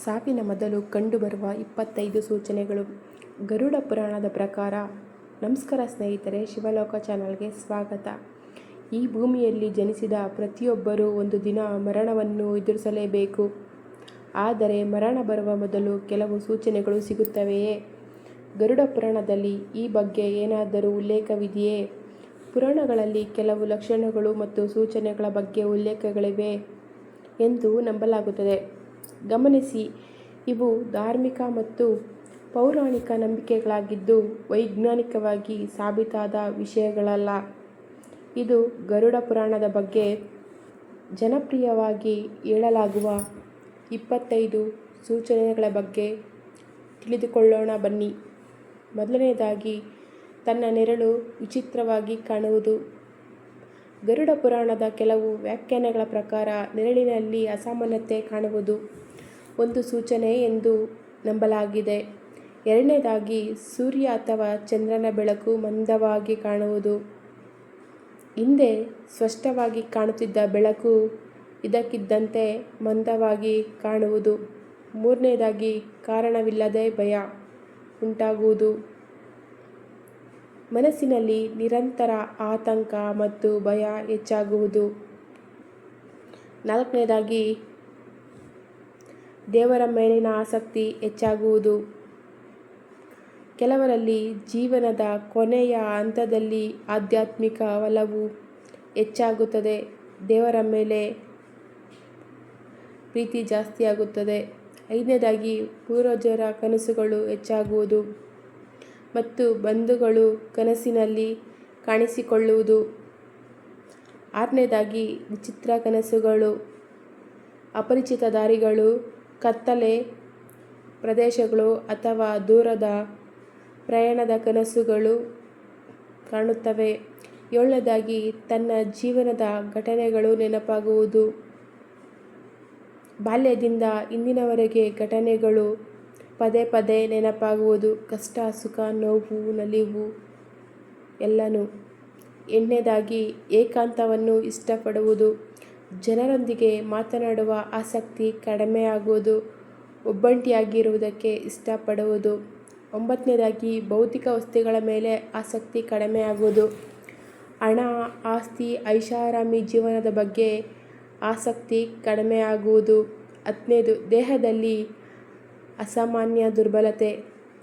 ಸಾವಿನ ಮೊದಲು ಕಂಡುಬರುವ 25 ಸೂಚನೆಗಳು. ಗರುಡ ಪುರಾಣದ ಪ್ರಕಾರ. ನಮಸ್ಕಾರ ಸ್ನೇಹಿತರೆ, ಶಿವಲೋಕ ಚಾನಲ್ಗೆ ಸ್ವಾಗತ. ಈ ಭೂಮಿಯಲ್ಲಿ ಜನಿಸಿದ ಪ್ರತಿಯೊಬ್ಬರೂ ಒಂದು ದಿನ ಮರಣವನ್ನು ಎದುರಿಸಲೇಬೇಕು. ಆದರೆ ಮರಣ ಬರುವ ಮೊದಲು ಕೆಲವು ಸೂಚನೆಗಳು ಸಿಗುತ್ತವೆಯೇ? ಗರುಡ ಪುರಾಣದಲ್ಲಿ ಈ ಬಗ್ಗೆ ಏನಾದರೂ ಉಲ್ಲೇಖವಿದೆಯೇ? ಪುರಾಣಗಳಲ್ಲಿ ಕೆಲವು ಲಕ್ಷಣಗಳು ಮತ್ತು ಸೂಚನೆಗಳ ಬಗ್ಗೆ ಉಲ್ಲೇಖಗಳಿವೆ ಎಂದು ನಂಬಲಾಗುತ್ತದೆ. ಗಮನಿಸಿ, ಇವು ಧಾರ್ಮಿಕ ಮತ್ತು ಪೌರಾಣಿಕ ನಂಬಿಕೆಗಳಾಗಿದ್ದು ವೈಜ್ಞಾನಿಕವಾಗಿ ಸಾಬೀತಾದ ವಿಷಯಗಳಲ್ಲ. ಇದು ಗರುಡ ಪುರಾಣದ ಬಗ್ಗೆ ಜನಪ್ರಿಯವಾಗಿ ಹೇಳಲಾಗುವ 25 ಸೂಚನೆಗಳ ಬಗ್ಗೆ ತಿಳಿದುಕೊಳ್ಳೋಣ ಬನ್ನಿ. ಮೊದಲನೆಯದಾಗಿ, ತನ್ನ ನೆರಳು ವಿಚಿತ್ರವಾಗಿ ಕಾಣುವುದು. ಗರುಡ ಪುರಾಣದ ಕೆಲವು ವ್ಯಾಖ್ಯಾನಗಳ ಪ್ರಕಾರ ನೆರಳಿನಲ್ಲಿ ಅಸಾಮಾನ್ಯತೆ ಕಾಣುವುದು ಒಂದು ಸೂಚನೆ ಎಂದು ನಂಬಲಾಗಿದೆ. ಎರಡನೇದಾಗಿ, ಸೂರ್ಯ ಅಥವಾ ಚಂದ್ರನ ಬೆಳಕು ಮಂದವಾಗಿ ಕಾಣುವುದು. ಹಿಂದೆ ಸ್ಪಷ್ಟವಾಗಿ ಕಾಣುತ್ತಿದ್ದ ಬೆಳಕು ಇದ್ದಕ್ಕಿದ್ದಂತೆ ಮಂದವಾಗಿ ಕಾಣುವುದು. ಮೂರನೇದಾಗಿ, ಕಾರಣವಿಲ್ಲದೆ ಭಯ ಉಂಟಾಗುವುದು. ಮನಸ್ಸಿನಲ್ಲಿ ನಿರಂತರ ಆತಂಕ ಮತ್ತು ಭಯ ಹೆಚ್ಚಾಗುವುದು. ನಾಲ್ಕನೇದಾಗಿ, ದೇವರ ಮೇಲಿನ ಆಸಕ್ತಿ ಹೆಚ್ಚಾಗುವುದು. ಕೆಲವರಲ್ಲಿ ಜೀವನದ ಕೊನೆಯ ಹಂತದಲ್ಲಿ ಆಧ್ಯಾತ್ಮಿಕ ಒಲವು ಹೆಚ್ಚಾಗುತ್ತದೆ. ದೇವರ ಮೇಲೆ ಪ್ರೀತಿ ಜಾಸ್ತಿಯಾಗುತ್ತದೆ. ಐದನೇದಾಗಿ, ಪೂರ್ವಜರ ಕನಸುಗಳು ಹೆಚ್ಚಾಗುವುದು ಮತ್ತು ಬಂಧುಗಳು ಕನಸಿನಲ್ಲಿ ಕಾಣಿಸಿಕೊಳ್ಳುವುದು. ಆರನೇದಾಗಿ, ವಿಚಿತ್ರ ಕನಸುಗಳು, ಅಪರಿಚಿತ ದಾರಿಗಳು, ಕತ್ತಲೆ ಪ್ರದೇಶಗಳು ಅಥವಾ ದೂರದ ಪ್ರಯಾಣದ ಕನಸುಗಳು ಕಾಣುತ್ತವೆ. ಏಳನೇದಾಗಿ, ತನ್ನ ಜೀವನದ ಘಟನೆಗಳು ನೆನಪಾಗುವುದು. ಬಾಲ್ಯದಿಂದ ಇಂದಿನವರೆಗೆ ಘಟನೆಗಳು ಪದೇ ಪದೇ ನೆನಪಾಗುವುದು. ಕಷ್ಟ, ಸುಖ, ನೋವು, ನಲಿವು ಎಲ್ಲನೂ. ಎಂಟನೇದಾಗಿ, ಏಕಾಂತವನ್ನು ಇಷ್ಟಪಡುವುದು. ಜನರೊಂದಿಗೆ ಮಾತನಾಡುವ ಆಸಕ್ತಿ ಕಡಿಮೆಯಾಗುವುದು. ಒಬ್ಬಂಟಿಯಾಗಿರುವುದಕ್ಕೆ ಇಷ್ಟಪಡುವುದು. ಒಂಬತ್ತನೇದಾಗಿ, ಭೌತಿಕ ವಸ್ತುಗಳ ಮೇಲೆ ಆಸಕ್ತಿ ಕಡಿಮೆಯಾಗುವುದು. ಹಣ, ಆಸ್ತಿ, ಐಷಾರಾಮಿ ಜೀವನದ ಬಗ್ಗೆ ಆಸಕ್ತಿ ಕಡಿಮೆಯಾಗುವುದು. ಹತ್ತನೇದು, ದೇಹದಲ್ಲಿ ಅಸಾಮಾನ್ಯ ದುರ್ಬಲತೆ,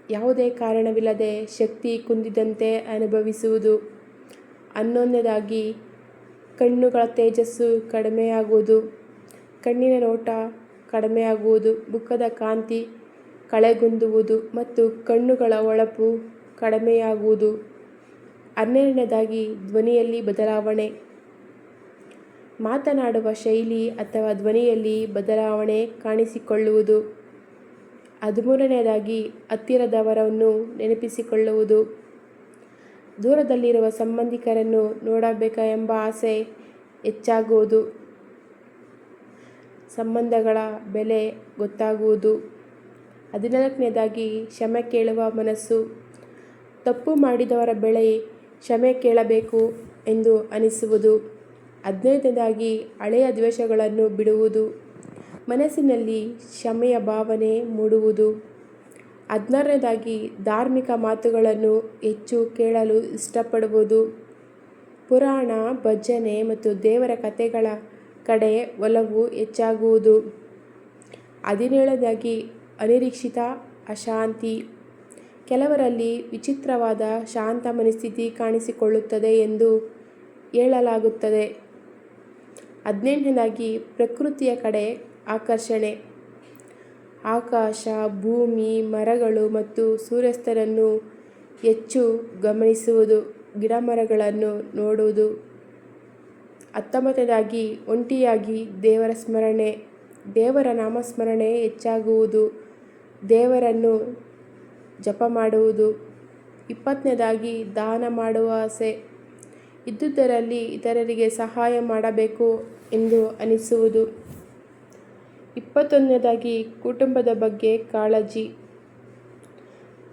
ಯಾವುದೇ ಕಾರಣವಿಲ್ಲದೆ ಶಕ್ತಿ ಕುಂದಿದಂತೆ ಅನುಭವಿಸುವುದು. ಹನ್ನೊಂದನೇದಾಗಿ, ಕಣ್ಣುಗಳ ತೇಜಸ್ಸು ಕಡಿಮೆಯಾಗುವುದು. ಕಣ್ಣಿನ ನೋಟ ಕಡಿಮೆಯಾಗುವುದು. ಮುಖದ ಕಾಂತಿ ಕಳೆಗುಂದುವುದು ಮತ್ತು ಕಣ್ಣುಗಳ ಹೊಳಪು ಕಡಿಮೆಯಾಗುವುದು. ಹನ್ನೆರಡನೇದಾಗಿ, ಧ್ವನಿಯಲ್ಲಿ ಬದಲಾವಣೆ, ಮಾತನಾಡುವ ಶೈಲಿ ಅಥವಾ ಧ್ವನಿಯಲ್ಲಿ ಬದಲಾವಣೆ ಕಾಣಿಸಿಕೊಳ್ಳುವುದು. 13ನೇದಾಗಿ, ಹತ್ತಿರದವರನ್ನು ನೆನಪಿಸಿಕೊಳ್ಳುವುದು. ದೂರದಲ್ಲಿರುವ ಸಂಬಂಧಿಕರನ್ನು ನೋಡಬೇಕೆಂಬ ಆಸೆ ಹೆಚ್ಚಾಗುವುದು. ಸಂಬಂಧಗಳ ಬೆಲೆ ಗೊತ್ತಾಗುವುದು. 14ನೇದಾಗಿ, ಕ್ಷಮೆ ಕೇಳುವ ಮನಸ್ಸು, ತಪ್ಪು ಮಾಡಿದವರ ಬಳಿ ಕ್ಷಮೆ ಕೇಳಬೇಕು ಎಂದು ಅನಿಸುವುದು. 15ನೇದಾಗಿ, ಹಳೆಯ ದ್ವೇಷಗಳನ್ನು ಬಿಡುವುದು. ಮನಸ್ಸಿನಲ್ಲಿ ಕ್ಷಮೆಯ ಭಾವನೆ ಮೂಡುವುದು. 16ನೇದಾಗಿ, ಧಾರ್ಮಿಕ ಮಾತುಗಳನ್ನು ಹೆಚ್ಚು ಕೇಳಲು ಇಷ್ಟಪಡುವುದು. ಪುರಾಣ, ಭಜನೆ ಮತ್ತು ದೇವರ ಕಥೆಗಳ ಕಡೆ ಒಲವು ಹೆಚ್ಚಾಗುವುದು. 17ನೇದಾಗಿ, ಅನಿರೀಕ್ಷಿತ ಅಶಾಂತಿ, ಕೆಲವರಲ್ಲಿ ವಿಚಿತ್ರವಾದ ಶಾಂತ ಮನಸ್ಥಿತಿ ಕಾಣಿಸಿಕೊಳ್ಳುತ್ತದೆ ಎಂದು ಹೇಳಲಾಗುತ್ತದೆ. 18ನೇದಾಗಿ, ಪ್ರಕೃತಿಯ ಕಡೆ ಆಕರ್ಷಣೆ, ಆಕಾಶ, ಭೂಮಿ, ಮರಗಳು ಮತ್ತು ಸೂರ್ಯಾಸ್ತವನ್ನು ಹೆಚ್ಚು ಗಮನಿಸುವುದು. ಗಿಡಮರಗಳನ್ನು ನೋಡುವುದು. 19ನೇದಾಗಿ, ಒಂಟಿಯಾಗಿ ದೇವರ ಸ್ಮರಣೆ, ದೇವರ ನಾಮಸ್ಮರಣೆ ಹೆಚ್ಚಾಗುವುದು. ದೇವರನ್ನು ಜಪ ಮಾಡುವುದು. 20ನೇದಾಗಿ, ದಾನ ಮಾಡುವ ಆಸೆ, ಇದ್ದುದರಲ್ಲಿ ಇತರರಿಗೆ ಸಹಾಯ ಮಾಡಬೇಕು ಎಂದು ಅನಿಸುವುದು. 21ನೇದಾಗಿ, ಕುಟುಂಬದ ಬಗ್ಗೆ ಕಾಳಜಿ,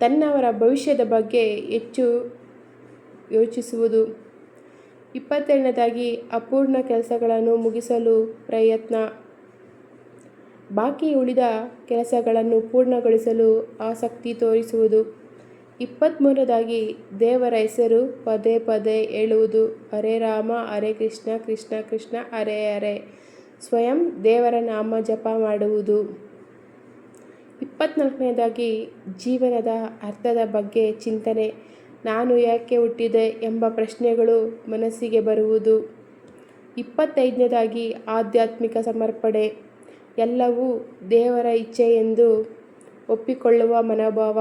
ತನ್ನವರ ಭವಿಷ್ಯದ ಬಗ್ಗೆ ಹೆಚ್ಚು ಯೋಚಿಸುವುದು. 22ನೇದಾಗಿ, ಅಪೂರ್ಣ ಕೆಲಸಗಳನ್ನು ಮುಗಿಸಲು ಪ್ರಯತ್ನ, ಬಾಕಿ ಉಳಿದ ಕೆಲಸಗಳನ್ನು ಪೂರ್ಣಗೊಳಿಸಲು ಆಸಕ್ತಿ ತೋರಿಸುವುದು. 23ನೇದಾಗಿ ದೇವರ ಹೆಸರು ಪದೇ ಪದೇ ಹೇಳುವುದು. ಹರೇ ರಾಮ ಹರೇ ಕೃಷ್ಣ ಕೃಷ್ಣ ಕೃಷ್ಣ ಹರೇ ಹರೇ. ಸ್ವಯಂ ದೇವರ ನಾಮ ಜಪ ಮಾಡುವುದು. 24ನೇದಾಗಿ ಜೀವನದ ಅರ್ಥದ ಬಗ್ಗೆ ಚಿಂತನೆ. ನಾನು ಯಾಕೆ ಹುಟ್ಟಿದೆ ಎಂಬ ಪ್ರಶ್ನೆಗಳು ಮನಸ್ಸಿಗೆ ಬರುವುದು. 25ನೇದಾಗಿ ಆಧ್ಯಾತ್ಮಿಕ ಸಮರ್ಪಣೆ. ಎಲ್ಲವೂ ದೇವರ ಇಚ್ಛೆ ಎಂದು ಒಪ್ಪಿಕೊಳ್ಳುವ ಮನೋಭಾವ.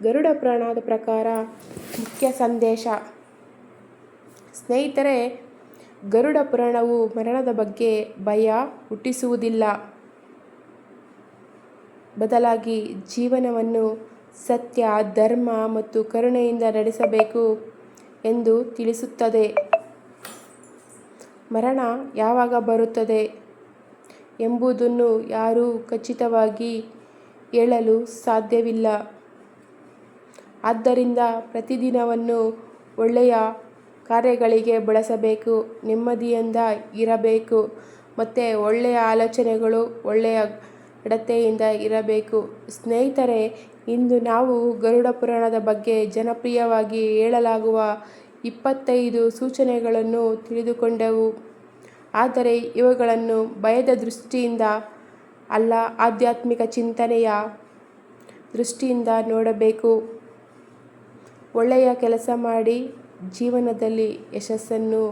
ಗರುಡ ಪುರಾಣದ ಪ್ರಕಾರ ಮುಖ್ಯ ಸಂದೇಶ. ಸ್ನೇಹಿತರೆ, ಗರುಡ ಪುರಾಣವು ಮರಣದ ಬಗ್ಗೆ ಭಯ ಹುಟ್ಟಿಸುವುದಿಲ್ಲ. ಬದಲಾಗಿ ಜೀವನವನ್ನು ಸತ್ಯ, ಧರ್ಮ ಮತ್ತು ಕರುಣೆಯಿಂದ ನಡೆಸಬೇಕು ಎಂದು ತಿಳಿಸುತ್ತದೆ. ಮರಣ ಯಾವಾಗ ಬರುತ್ತದೆ ಎಂಬುದನ್ನು ಯಾರೂ ಖಚಿತವಾಗಿ ಹೇಳಲು ಸಾಧ್ಯವಿಲ್ಲ. ಆದ್ದರಿಂದ ಪ್ರತಿದಿನವನ್ನು ಒಳ್ಳೆಯ ಕಾರ್ಯಗಳಿಗೆ ಬಳಸಬೇಕು, ನೆಮ್ಮದಿಯಿಂದ ಇರಬೇಕು ಮತ್ತು ಒಳ್ಳೆಯ ಆಲೋಚನೆಗಳು, ಒಳ್ಳೆಯ ನಡತೆಯಿಂದ ಇರಬೇಕು. ಸ್ನೇಹಿತರೆ, ಇಂದು ನಾವು ಗರುಡ ಪುರಾಣದ ಬಗ್ಗೆ ಜನಪ್ರಿಯವಾಗಿ ಹೇಳಲಾಗುವ 25 ಸೂಚನೆಗಳನ್ನು ತಿಳಿದುಕೊಂಡೆವು. ಆದರೆ ಇವುಗಳನ್ನು ಭಯದ ದೃಷ್ಟಿಯಿಂದ ಅಲ್ಲ, ಆಧ್ಯಾತ್ಮಿಕ ಚಿಂತನೆಯ ದೃಷ್ಟಿಯಿಂದ ನೋಡಬೇಕು. ಒಳ್ಳೆಯ ಕೆಲಸ ಮಾಡಿ ಜೀವನದಲ್ಲಿ ಯಶಸ್ಸನ್ನು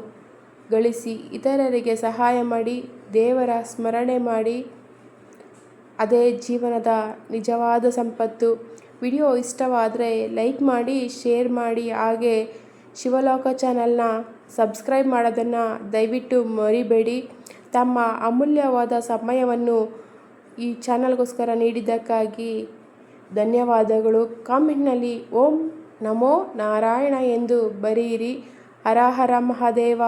ಗಳಿಸಿ, ಇತರರಿಗೆ ಸಹಾಯ ಮಾಡಿ, ದೇವರ ಸ್ಮರಣೆ ಮಾಡಿ. ಅದೇ ಜೀವನದ ನಿಜವಾದ ಸಂಪತ್ತು. ವಿಡಿಯೋ ಇಷ್ಟವಾದರೆ ಲೈಕ್ ಮಾಡಿ, ಶೇರ್ ಮಾಡಿ, ಹಾಗೆ ಶಿವಲೋಕ ಚಾನಲ್ನ ಸಬ್ಸ್ಕ್ರೈಬ್ ಮಾಡೋದನ್ನು ದಯವಿಟ್ಟು ಮರಿಬೇಡಿ. ತಮ್ಮ ಅಮೂಲ್ಯವಾದ ಸಮಯವನ್ನು ಈ ಚಾನಲ್ಗೋಸ್ಕರ ನೀಡಿದ್ದಕ್ಕಾಗಿ ಧನ್ಯವಾದಗಳು. ಕಾಮೆಂಟ್ನಲ್ಲಿ ಓಂ ನಮೋ ನಾರಾಯಣ ಎಂದು ಬರೆಯಿರಿ. ಹರ ಹರ ಮಹಾದೇವ.